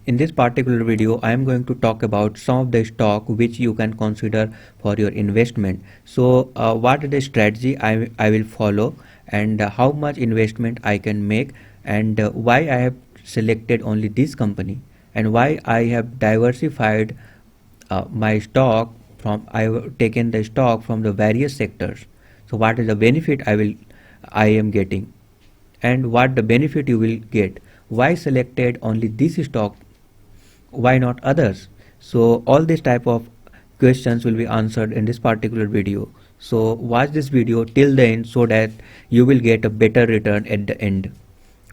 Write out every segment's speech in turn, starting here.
In this particular video, I am going to talk about some of the stock which you can consider for your investment. So, what is the strategy I will follow, and how much investment I can make, and why I have selected only this company, and why I have diversified my stock from I have taken the stock from the various sectors. So, what is the benefit I am getting, and what the benefit you will get, why selected only this stock, why not others. So all these type of questions will be answered in this particular video. So watch this video till the end so that you will get a better return at the end.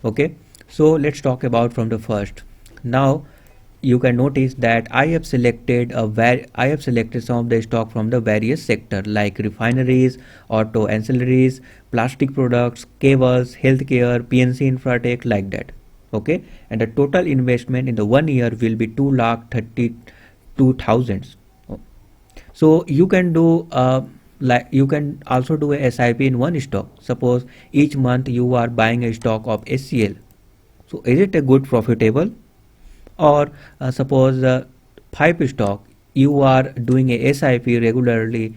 Okay, so let's talk about from the first. Now you can notice that I have selected some of the stock from the various sector like refineries, auto ancillaries, plastic products, cables, healthcare, PNC Infratech, like that. Okay, and the total investment in the 1 year will be 2,32,000. So you can do like you can also do a SIP in one stock. Suppose each month you are buying a stock of SCL. So is it a good profitable? Or suppose 5 stock, you are doing a SIP regularly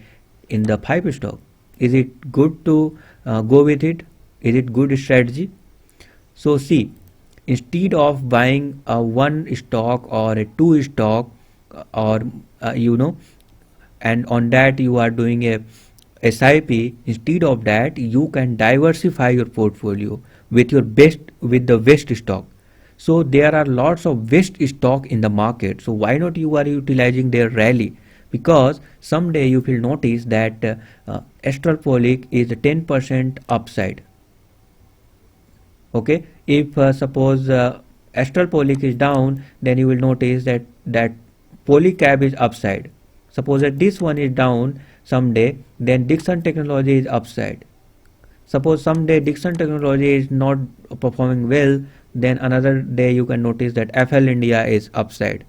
in the 5 stock. Is it good to go with it? Is it good strategy? So see, instead of buying a one stock or a two stock, or and on that you are doing a SIP, instead of that you can diversify your portfolio with the best stock. So there are lots of best stock in the market, so why not you are utilizing their rally? Because someday you will notice that Astral Polyc is a 10% upside. Okay, if suppose Astral Polyc is down, then you will notice that Polycab is upside. Suppose that this one is down someday, then Dixon Technology is upside. Suppose someday Dixon Technology is not performing well, then another day you can notice that FL India is upside,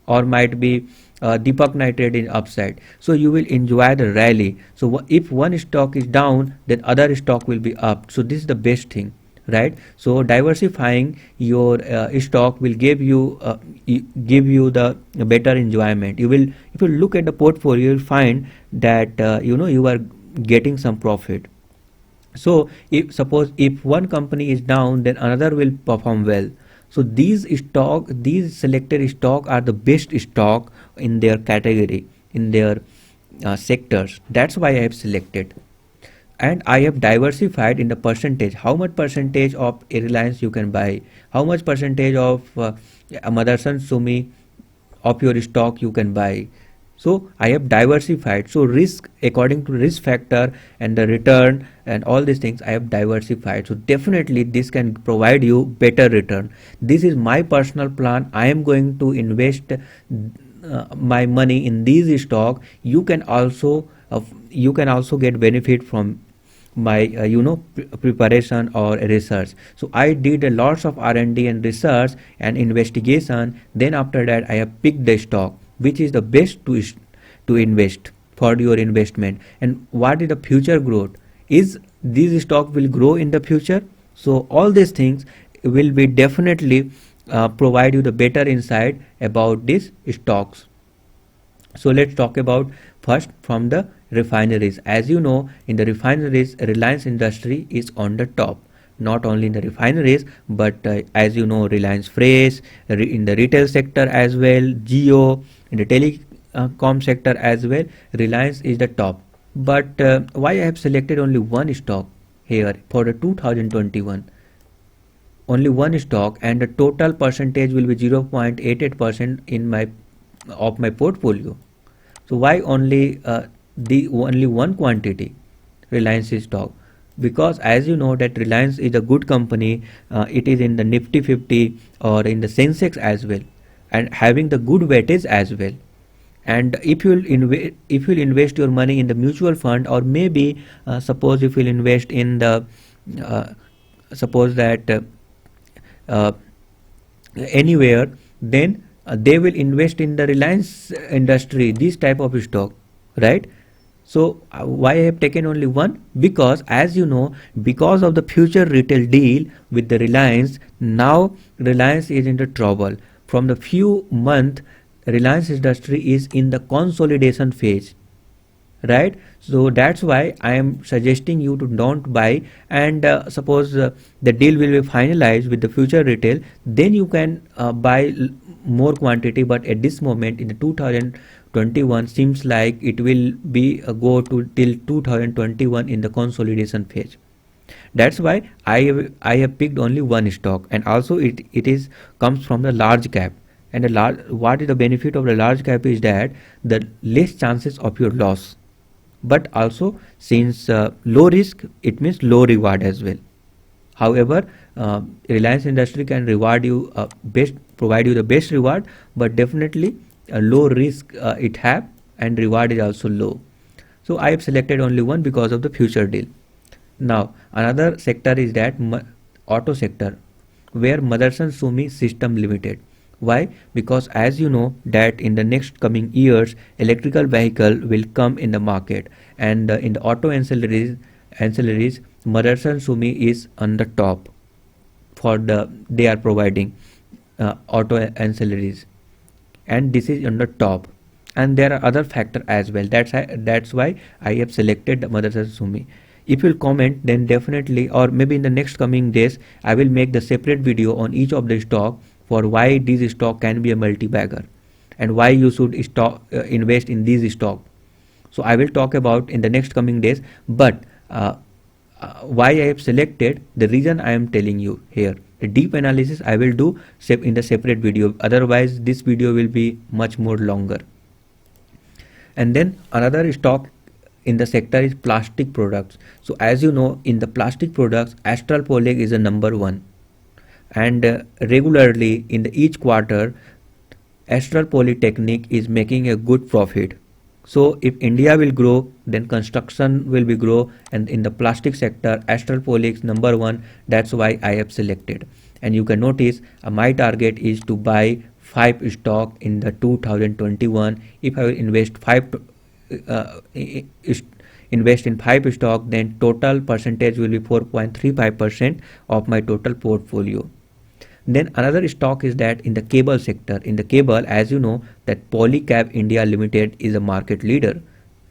or might be Deepak Nitride in upside. So you will enjoy the rally. So if one stock is down, then other stock will be up. So this is the best thing, right? So diversifying your stock will give you the better enjoyment. If you look at the portfolio, you will find that you are getting some profit. So if one company is down, then another will perform well. So these selected stock are the best stock in their category, in their sectors. That's why I have selected. And I have diversified in the percentage. How much percentage of a Reliance you can buy? How much percentage of Motherson Sumi of your stock you can buy? So I have diversified. So risk, according to risk factor and the return and all these things, I have diversified. So definitely this can provide you better return. This is my personal plan. I am going to invest my money in these stock. You can also get benefit from my preparation or research. So I did a lots of R&D and research and investigation. Then after that I have picked the stock which is the best to invest for your investment. And what is the future growth? Is this stock will grow in the future? So all these things will be definitely provide you the better insight about these stocks. So let's talk about first from the refineries. As you know, in the refineries, Reliance Industry is on the top. Not only in the refineries, but as you know, Reliance Fresh, in the retail sector as well, Jio, in the telecom sector as well, Reliance is the top. But why I have selected only one stock here for the 2021? Only one stock, and the total percentage will be 0.88% in my portfolio. So why only only one quantity Reliance stock? Because as you know that Reliance is a good company, it is in the Nifty 50 or in the Sensex as well, and having the good weightage as well. And if you'll invest your money in the mutual fund, or maybe suppose if you'll invest in the suppose that anywhere, then they will invest in the Reliance Industry, this type of stock, right? So why I have taken only one? Because as you know, because of the future retail deal with the Reliance, now Reliance is in the trouble. from the few month, Reliance Industry is in the consolidation phase, right? So that's why I am suggesting you to don't buy, and suppose the deal will be finalized with the Future Retail, then you can buy more quantity. But at this moment in the 2021 seems like it will be go to till 2021 in the consolidation phase. That's why I have picked only one stock, and also it is comes from the large cap. And the large, what is the benefit of the large cap is that the less chances of your loss, but also since low risk, it means low reward as well. However, Reliance Industry can reward you best, provide you the best reward, but definitely a low risk it have, and reward is also low. So I have selected only one because of the future deal. Now another sector is that auto sector, where Motherson Sumi System Limited. Why? Because as you know that in the next coming years electrical vehicle will come in the market, and in the auto ancillaries Motherson Sumi is on the top for the they are providing auto ancillaries, and this is on the top. And there are other factor as well. That's why I have selected Motherson Sumi. If you'll comment, then definitely, or maybe in the next coming days, I will make the separate video on each of the stock for why this stock can be a multi-bagger, and why you should invest in these stock. So I will talk about in the next coming days. But why I have selected, the reason I am telling you here, the deep analysis I will do in the separate video. Otherwise, this video will be much more longer. And then another stock in the sector is plastic products. So as you know, in the plastic products, Astral Polyg is a number one, and regularly in the each quarter Astral Polytechnic is making a good profit. So if India will grow, then construction will be grow, and in the plastic sector Astral Poly is number one. That's why I have selected. And you can notice my target is to buy 5 stock in the 2021. If I will invest invest in 5 stock, then total percentage will be 4.35% of my total portfolio. Then another stock is that in the cable sector. In the cable, as you know, that Polycab India Limited is a market leader.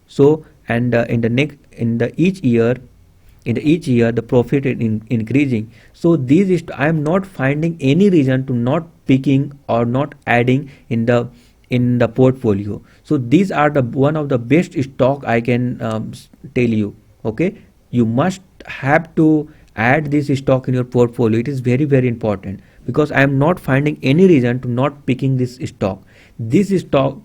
So and in the each year the profit is increasing. So these I am not finding any reason to not picking or not adding in the portfolio. So these are the one of the best stock I can tell you. Okay, you must have to add this stock in your portfolio. It is very, very important, because I am not finding any reason to not picking this stock. This stock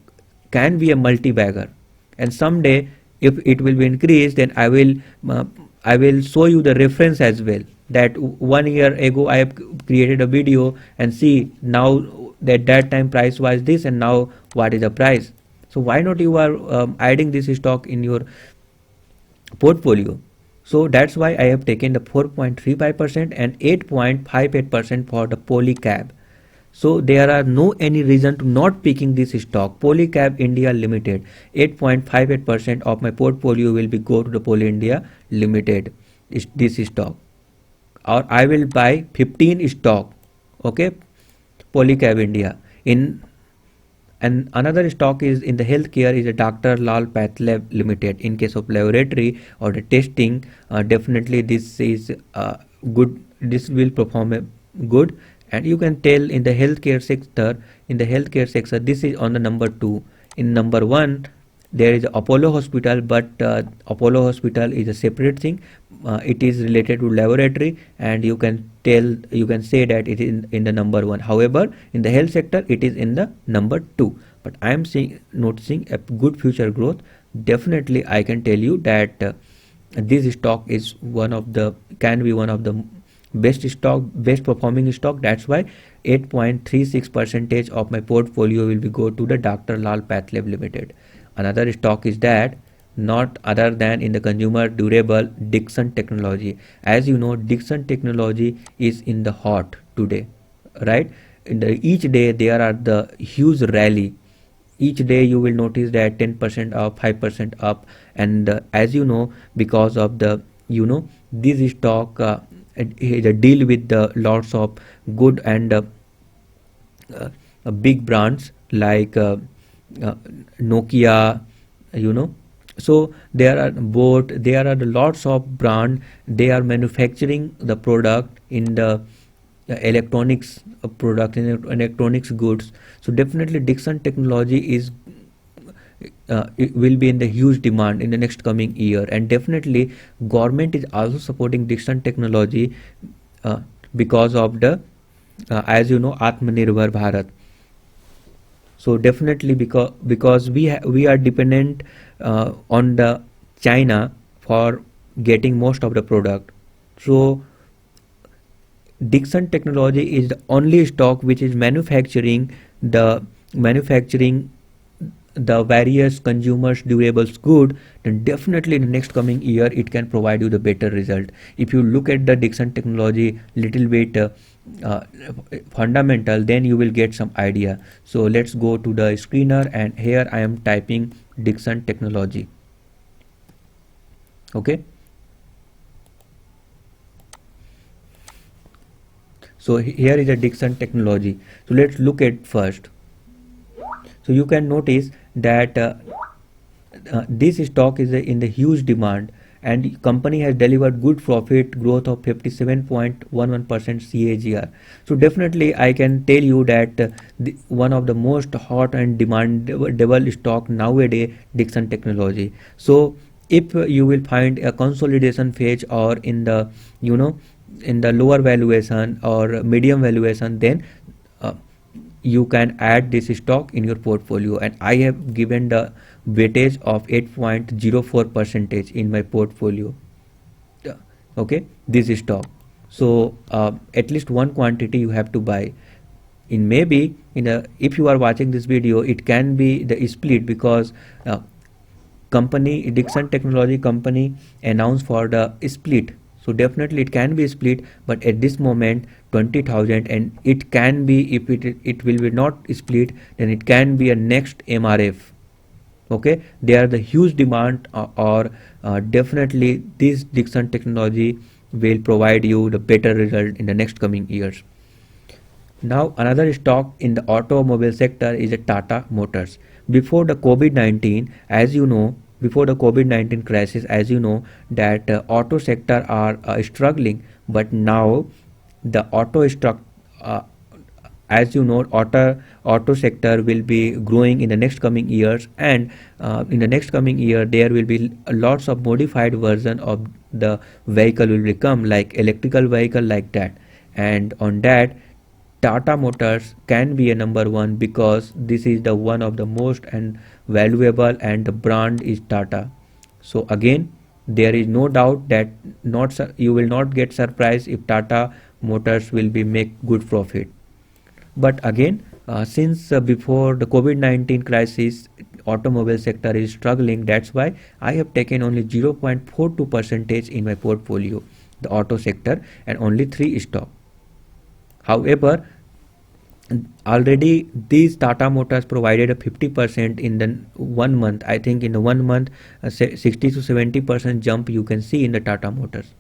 can be a multi-bagger, and someday if it will be increased, then I will show you the reference as well. That 1 year ago I have created a video, and see now that time price was this, and now what is the price. So why not you are adding this stock in your portfolio? So that's why I have taken the 4.35% and 8.58% for the Polycab. So there are no any reason to not picking this stock. Polycab India Limited, 8.58% of my portfolio will be go to the Poly India Limited, this stock. Or I will buy 15 stock, okay, Polycab India. And another stock is in the healthcare is a Dr. Lal PathLab Limited. In case of laboratory or the testing, definitely this is good. This will perform good. And you can tell in the healthcare sector, this is on the number 2. In number 1, there is Apollo Hospital, but Apollo Hospital is a separate thing. It is related to laboratory, and you can say that it is in the number 1. However, in the health sector, it is in the number 2. But I am noticing a good future growth. Definitely, I can tell you that this stock is can be one of the best performing stock. That's why 8.36% of my portfolio will be go to the Dr. Lal PathLab Limited. Another stock is that not other than in the consumer durable, Dixon Technology. As you know, Dixon Technology is in the hot today, right? Each day there are the huge rally. Each day you will notice that 10% up, 5% up, and as you know, because of the this stock is a deal with the lots of good and big brands like Nokia, you know. So there are lots of brand. They are manufacturing the product in the electronics product in electronics goods. So definitely Dixon Technology is it will be in the huge demand in the next coming year, and definitely government is also supporting Dixon Technology uh, because of the as you know, Atmanirbhar Bharat. So definitely because we are dependent on the China for getting most of the product. So Dixon Technology is the only stock which is manufacturing the various consumers durables good. Then definitely in the next coming year it can provide you the better result. If you look at the Dixon Technology little bit uh, fundamental, then you will get some idea. So let's go to the screener, and here I am typing Dixon Technology. Okay, so here is a Dixon Technology. So let's look at first. So you can notice that this stock is in the huge demand, and company has delivered good profit growth of 57.11% CAGR. So definitely I can tell you that one of the most hot and demandable stock nowadays, Dixon Technology. So if you will find a consolidation phase, or in the, you know, in the lower valuation or medium valuation, then uh, you can add this stock in your portfolio, and I have given the weightage of 8.04 percentage in my portfolio. Yeah. Okay, this stock. So at least one quantity you have to buy. In maybe in a, if you are watching this video, it can be the split, because company Dixon Technology company announced for the split. So definitely it can be split, but at this moment 20,000, and it can be, if it will be not split, then it can be a next MRF. Okay, there are the huge demand, or definitely this Dixon Technology will provide you the better result in the next coming years. Now another stock in the automobile sector is a Tata Motors. Before the COVID-19, as you know, before the COVID-19 crisis, as you know, that auto sector are struggling, but now the uh, as you know, auto sector will be growing in the next coming years, and in the next coming year there will be lots of modified version of the vehicle will become like electrical vehicle like that, and on that Tata Motors can be a number one, because this is the one of the most and valuable, and the brand is Tata. So again, there is no doubt that you will not get surprised if Tata Motors will be make good profit. But again, since before the COVID-19 crisis, automobile sector is struggling. That's why I have taken only 0.42 percentage in my portfolio, the auto sector, and only three stock. However, already these Tata Motors provided a 50% in the 1 month. I think in the 1 month, 60 to 70% jump you can see in the Tata Motors.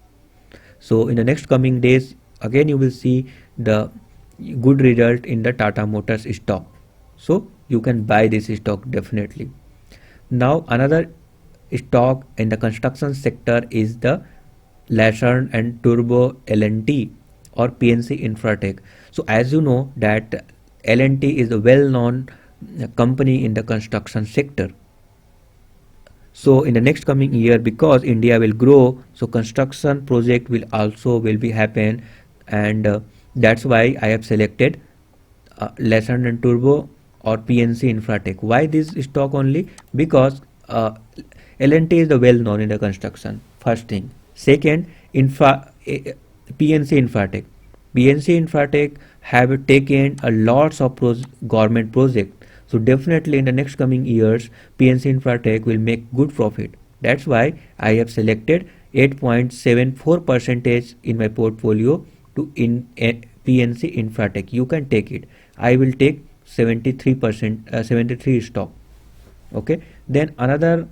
So in the next coming days, again you will see the good result in the Tata Motors stock. So you can buy this stock definitely. Now another stock in the construction sector is the Lasern and Turbo L&T, or PNC Infratech. So as you know that L&T is a well-known company in the construction sector. So in the next coming year, because India will grow, so construction project will be happen, and that's why I have selected Lasern and Turbo or PNC Infratech. Why this stock only? Because L&T is the well known in the construction. First thing. Second, PNC Infratech. PNC Infratech have taken a lots of government project. So definitely in the next coming years, PNC Infratech will make good profit. That's why I have selected 8.74 percentage in my portfolio to in PNC Infratech. You can take it. I will take 73%, 73 stock. Okay. Then another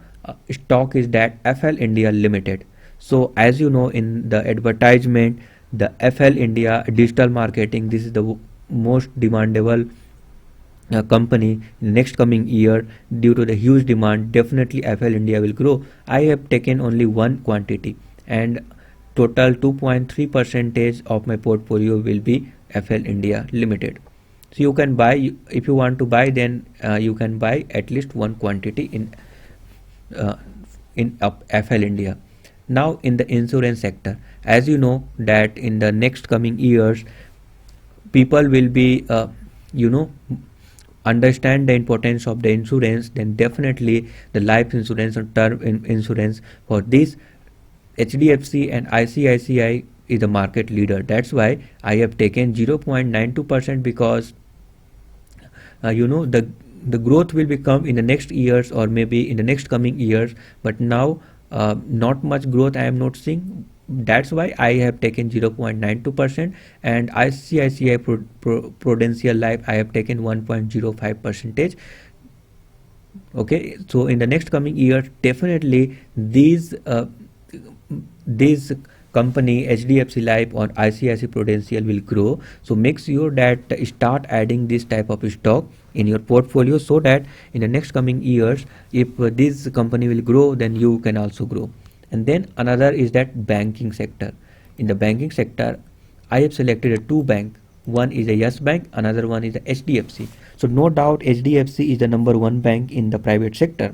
stock is that FL India Limited. So as you know in the advertisement, the FL India digital marketing, this is the most demandable company in the next coming year due to the huge demand. Definitely FL India will grow. I have taken only one quantity, and total 2.3 percentage of my portfolio will be FL India Limited. So you can buy, if you want to buy, then you can buy at least one quantity uh, in FL India. Now in the insurance sector, as you know that in the next coming years, people will be you know understand the importance of the insurance. Then definitely the life insurance or term insurance, for this HDFC and ICICI is the market leader. That's why I have taken 0.92%, because the growth will become in the next years or maybe in the next coming years, but now not much growth I am not seeing. That's why I have taken 0.92%, and ICICI Prudential Life I have taken 1.05 percentage. Okay, so in the next coming year, definitely these company HDFC Life or ICICI Prudential will grow. So make sure that start adding this type of stock in your portfolio, so that in the next coming years, if this company will grow, then you can also grow. And then another is that banking sector. In the banking sector, I have selected a two bank. One is a Yes Bank, another one is a HDFC. So no doubt HDFC is the number one bank in the private sector.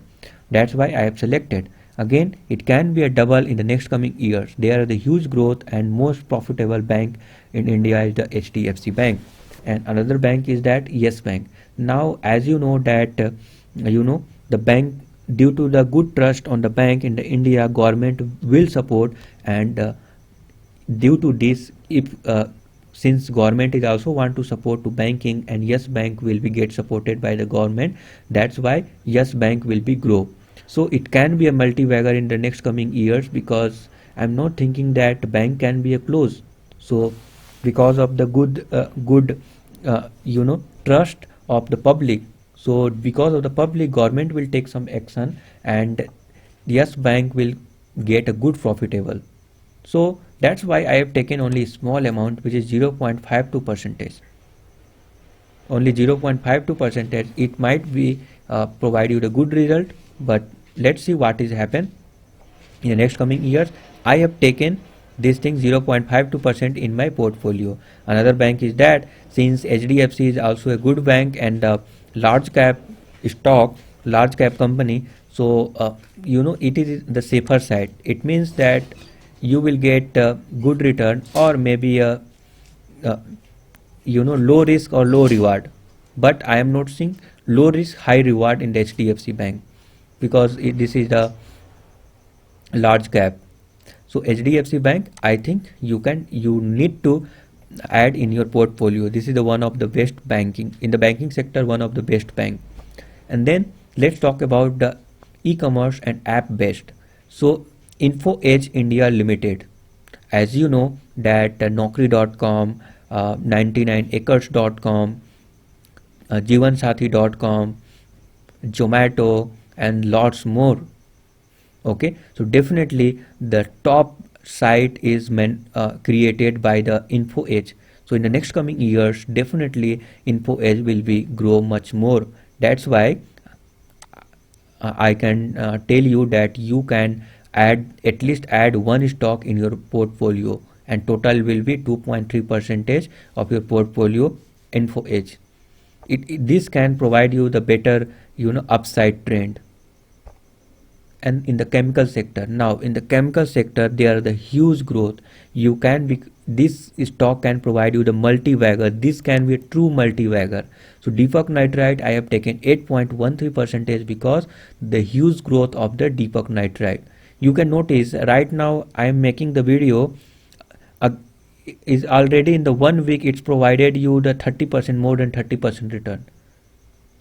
That's why I have selected. Again, it can be a double in the next coming years. They are the huge growth and most profitable bank in India is the HDFC Bank. And another bank is that Yes Bank. Now, as you know that the bank, due to the good trust on the bank in the India, government will support, and due to this, if since government is also want to support to banking, and Yes Bank will be get supported by the government, that's why Yes Bank will be grow. So it can be a multi-bagger in the next coming years, because I'm not thinking that bank can be a close. So because of the good trust of the public, so because of the public, government will take some action, and Yes Bank will get a good profitable. So that's why I have taken only small amount, which is 0.52 percentage. Only 0.52 percentage. It might be provide you the good result, but let's see what is happen in the next coming years. I have taken this thing 0.52% in my portfolio. Another bank is that, since HDFC is also a good bank and large cap stock, large cap company, so it is the safer side. It means that you will get good return, or maybe a low risk or low reward. But I am not seeing low risk high reward in the HDFC Bank, because this is the large cap. So HDFC Bank, I think you need to add in your portfolio. This is the one of the best banking in the banking sector, one of the best bank. And then let's talk about the e-commerce and app based. So Info Edge India Limited, as you know that Naukri.com, 99acres.com, Jeevansathi.com, Zomato, and lots more. Okay, so definitely the top site is created by the Info Edge. So in the next coming years, definitely Info Edge will be grow much more. That's why I can tell you that you can at least add one stock in your portfolio, and total will be 2.3 percentage of your portfolio Info Edge. This can provide you the better upside trend. And in the chemical sector, now in the chemical sector, there are the huge growth. You can be, this stock can provide you the multi-bagger. This can be a true multi-bagger. So Deepak Nitrite, I have taken 8.13 percentage, because the huge growth of the Deepak Nitrite. You can notice right now I am making the video, is already in the 1 week it's provided you the 30% more than 30% return.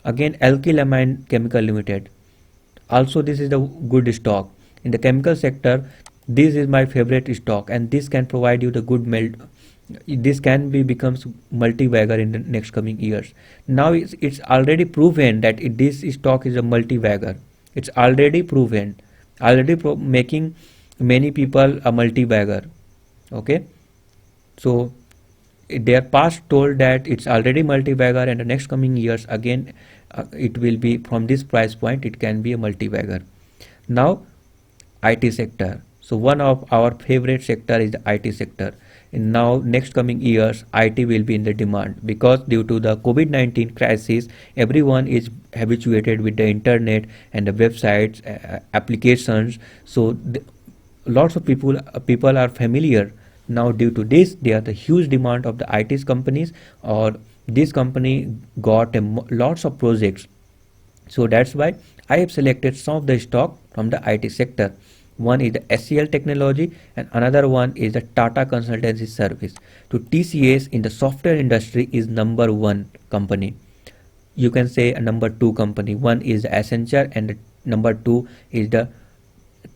Again, Alkylamine Chemical Limited, also this is the good stock in the chemical sector. This is my favorite stock, and this can provide you the good melt. This can be becomes multi-bagger in the next coming years. Now it's already proven that this stock is a multi-bagger. It's already proven, making many people a multi-bagger. Okay, so their past told that it's already multi-bagger, and the next coming years again it will be from this price point, it can be a multi-bagger. Now IT sector. So one of our favorite sector is the IT sector. And now next coming years IT will be in the demand, because due to the COVID-19 crisis everyone is habituated with the internet and the websites, applications. So lots of people are familiar. Now due to this there are the huge demand of the IT companies, or this company got lots of projects. So that's why I have selected some of the stock from the IT sector. One is the SCL Technology and another one is the Tata Consultancy Service. So TCS in the software industry is number one company. You can say a number two company. One is Accenture and the number two is the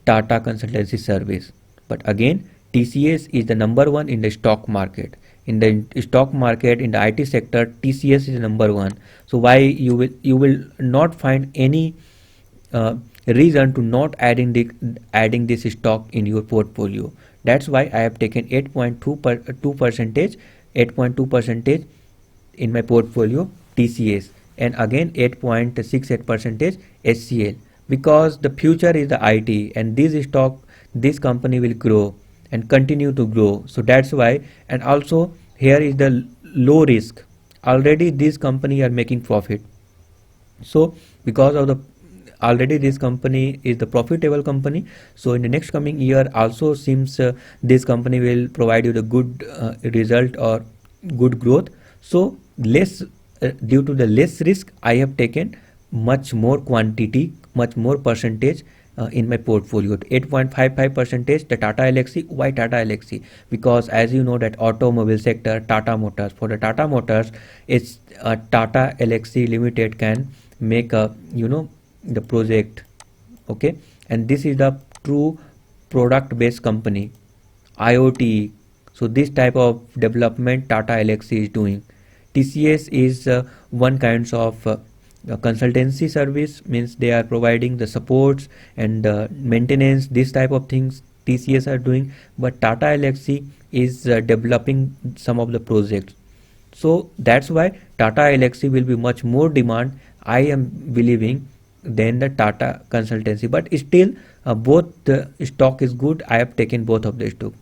Tata Consultancy Service. But again, TCS is the number one in the stock market. In the stock market, in the IT sector, TCS is number one. So why you will not find any reason to not adding this stock in your portfolio. That's why I have taken 8.2 percentage in my portfolio TCS, and again 8.68 percentage SCL, because the future is the IT, and this company will grow and continue to grow. So that's why. And also here is the low risk. Already this company are making profit. So because of the already this company is the profitable company, so in the next coming year also seems this company will provide you the good result or good growth. So less due to the less risk, I have taken much more quantity, much more percentage in my portfolio. 8.55 percentage the Tata Elxsi. Why Tata Elxsi? Because as you know that automobile sector, Tata Motors, for the Tata Motors, it's Tata Elxsi Limited can make a the project. Okay, and this is the true product based company, IoT. So this type of development Tata Elxsi is doing. TCS is one kinds of consultancy service, means they are providing the supports and maintenance, this type of things TCS are doing, but Tata Elxsi is developing some of the projects. So that's why Tata Elxsi will be much more demand, I am believing, than the Tata Consultancy. But still both the stock is good. I have taken both of the stock.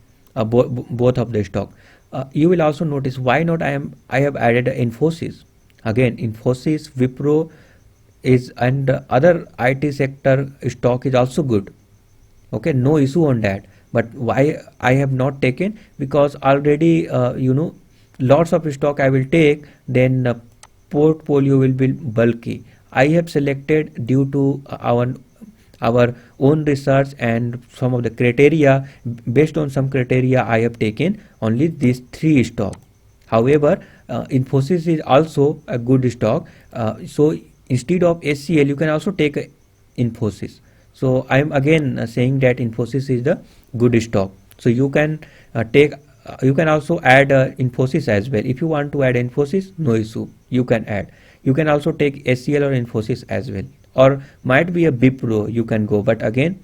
You will also notice why not I have added Infosys. Again, Infosys, Wipro is, and other IT sector stock is also good. Okay, no issue on that. But why I have not taken? Because already lots of stock I will take, then portfolio will be bulky. I have selected due to our own research and some of the criteria. Based on some criteria, I have taken only these three stock. However, Infosys is also a good stock. So instead of SCL, you can also take Infosys. So I am again saying that Infosys is the good stock. So you can take. You can also add Infosys as well. If you want to add Infosys, no issue. You can add. You can also take SCL or Infosys as well, or might be a Wipro. You can go. But again,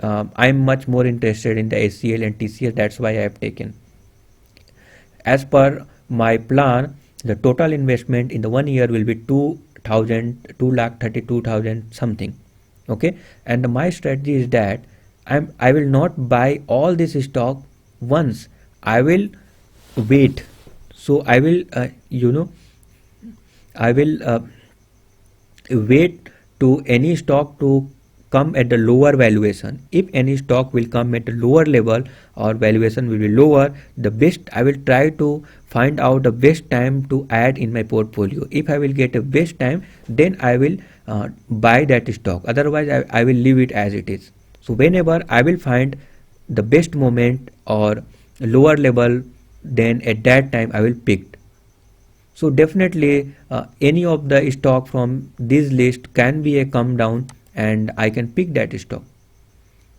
I am much more interested in the SCL and TCS. That's why I have taken. As per my plan, the total investment in the 1 year will be 2,32,000 something. Okay, and my strategy is that I will not buy all this stock once. I will wait. So I will wait to any stock to come at the lower valuation. If any stock will come at a lower level or valuation will be lower, the best, I will try to find out the best time to add in my portfolio. If I will get a best time, then I will buy that stock. Otherwise I will leave it as it is. So whenever I will find the best moment or lower level, then at that time I will pick. So definitely any of the stock from this list can be a come down and I can pick that stock.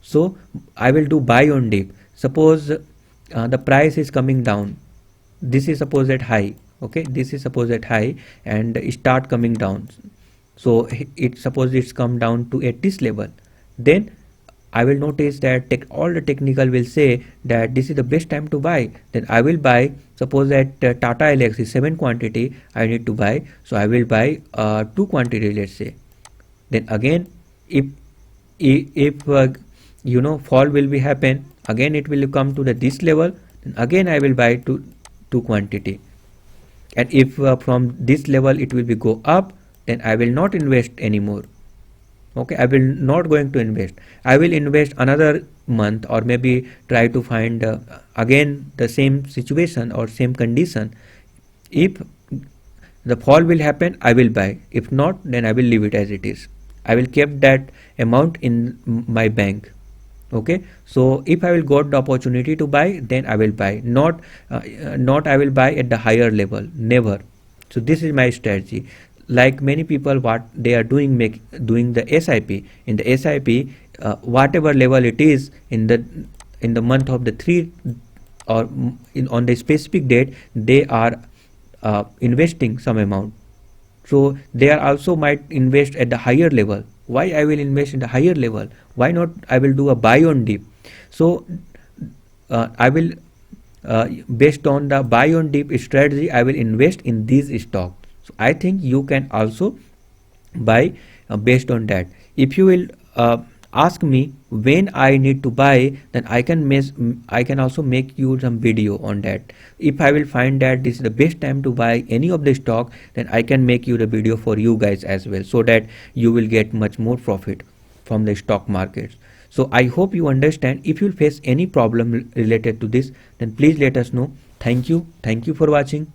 So I will do buy on dip. Suppose the price is coming down. This is suppose at high. Okay, this is suppose at high and start coming down. So it suppose it's come down to at this level. Then I will notice that all the technical will say that this is the best time to buy. Then I will buy. Suppose that Tata Elxsi is 7 quantity I need to buy, so I will buy 2 quantity, let's say. Then again, if fall will be happen, again it will come to this level, then again I will buy two quantity. And if from this level it will be go up, then I will not invest anymore. Okay, I will not going to invest. I will invest another month, or maybe try to find again the same situation or same condition. If the fall will happen, I will buy. If not, then I will leave it as it is. I will keep that amount in my bank. Okay, so if I will got the opportunity to buy, then I will buy. Not I will buy at the higher level, never. So this is my strategy. Like many people, what they are doing, doing the SIP. In the SIP, whatever level it is in the month of the 3, or on the specific date, they are investing some amount. So they are also might invest at the higher level. Why I will invest in the higher level? Why not I will do a buy on dip? So I will based on the buy on dip strategy, I will invest in these stocks. So I think you can also buy based on that. If you will ask me when I need to buy, then I can also make you some video on that. If I will find that this is the best time to buy any of the stock, then I can make you the video for you guys as well, so that you will get much more profit from the stock markets. So I hope you understand. If you face any problem related to this, then please let us know. Thank you for watching.